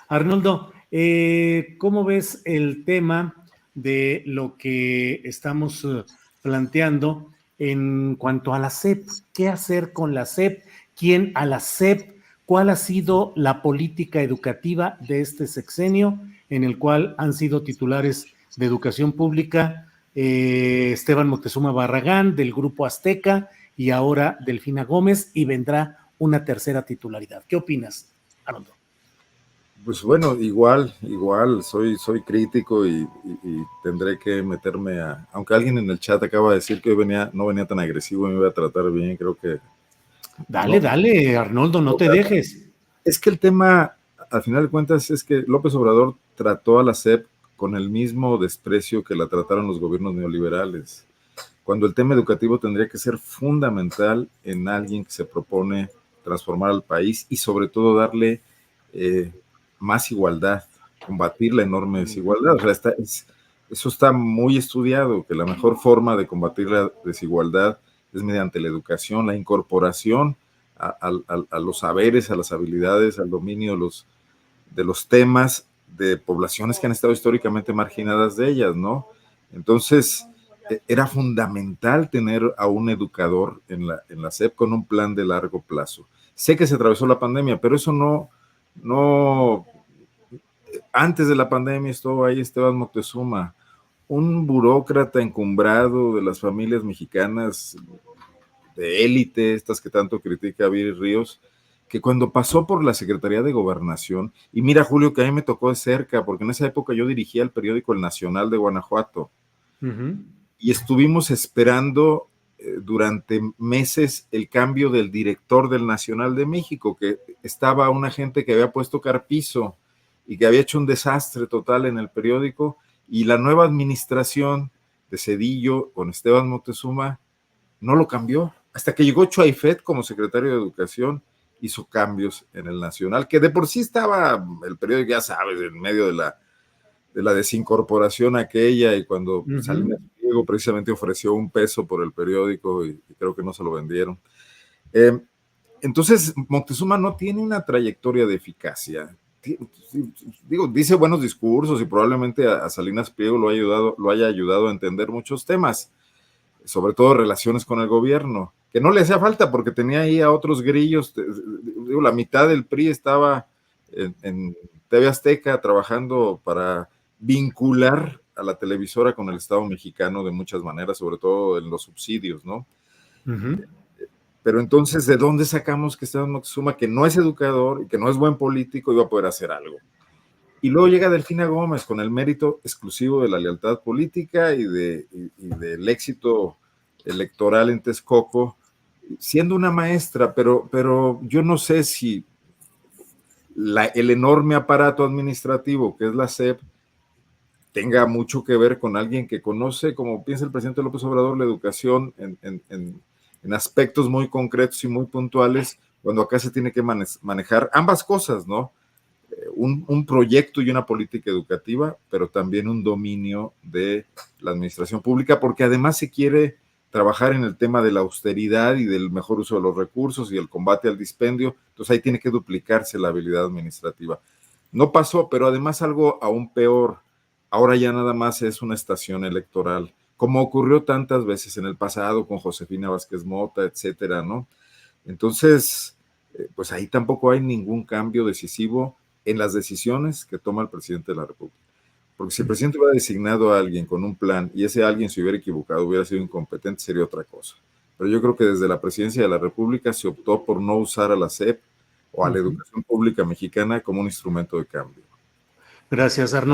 Arnoldo, ¿cómo ves el tema de lo que estamos planteando en cuanto a la SEP? ¿Qué hacer con la SEP? ¿Quién a la SEP? ¿Cuál ha sido la política educativa de este sexenio en el cual han sido titulares de educación pública Esteban Moctezuma Barragán del Grupo Azteca y ahora Delfina Gómez, y vendrá una tercera titularidad? ¿Qué opinas, Arnoldo? Pues bueno, igual, soy crítico y tendré que meterme aunque alguien en el chat acaba de decir que hoy no venía tan agresivo y me iba a tratar bien, creo que Dale, no. dale, Arnoldo, no te dejes. Es que el tema, al final de cuentas, es que López Obrador trató a la SEP con el mismo desprecio que la trataron los gobiernos neoliberales, cuando el tema educativo tendría que ser fundamental en alguien que se propone transformar al país y sobre todo darle más igualdad, combatir la enorme desigualdad. O sea, eso está muy estudiado, que la mejor forma de combatir la desigualdad es mediante la educación, la incorporación a los saberes, a las habilidades, al dominio de los temas de poblaciones que han estado históricamente marginadas de ellas, ¿no? Entonces, era fundamental tener a un educador en la SEP con un plan de largo plazo. Sé que se atravesó la pandemia, pero eso no, antes de la pandemia estuvo ahí Esteban Moctezuma, un burócrata encumbrado de las familias mexicanas de élite, estas que tanto critica Viri Ríos, que cuando pasó por la Secretaría de Gobernación, y mira, Julio, que a mí me tocó de cerca, porque en esa época yo dirigía el periódico El Nacional de Guanajuato, y estuvimos esperando durante meses el cambio del director del Nacional de México, que estaba una gente que había puesto carpizo y que había hecho un desastre total en el periódico, y la nueva administración de Zedillo con Esteban Moctezuma no lo cambió, hasta que llegó Chuaifet como secretario de Educación, hizo cambios en el Nacional, que de por sí estaba el periódico, ya sabes, en medio de la desincorporación aquella, y cuando Salinas Pliego precisamente ofreció $1 por el periódico y creo que no se lo vendieron. Entonces, Moctezuma no tiene una trayectoria de eficacia. Digo, dice buenos discursos y probablemente a Salinas Pliego lo haya ayudado a entender muchos temas, sobre todo relaciones con el gobierno, que no le hacía falta porque tenía ahí a otros grillos. Digo, la mitad del PRI estaba en TV Azteca trabajando para vincular a la televisora con el Estado mexicano de muchas maneras, sobre todo en los subsidios, ¿no? Pero entonces, ¿de dónde sacamos que Esteban Moctezuma, que no es educador y que no es buen político, iba a poder hacer algo? Y luego llega Delfina Gómez con el mérito exclusivo de la lealtad política y del éxito electoral en Texcoco, siendo una maestra, pero yo no sé si el enorme aparato administrativo que es la SEP tenga mucho que ver con alguien que conoce, como piensa el presidente López Obrador, la educación en aspectos muy concretos y muy puntuales, cuando acá se tiene que manejar ambas cosas, ¿no? Un proyecto y una política educativa, pero también un dominio de la administración pública, porque además se quiere trabajar en el tema de la austeridad y del mejor uso de los recursos y el combate al dispendio. Entonces ahí tiene que duplicarse la habilidad administrativa. No pasó, pero además algo aún peor, ahora ya nada más es una estación electoral, como ocurrió tantas veces en el pasado con Josefina Vázquez Mota, etcétera, ¿no? Entonces, pues ahí tampoco hay ningún cambio decisivo en las decisiones que toma el presidente de la República. Porque si el presidente hubiera designado a alguien con un plan y ese alguien se hubiera equivocado, hubiera sido incompetente, sería otra cosa. Pero yo creo que desde la presidencia de la República se optó por no usar a la SEP o a la educación pública mexicana como un instrumento de cambio. Gracias, Arnoldo.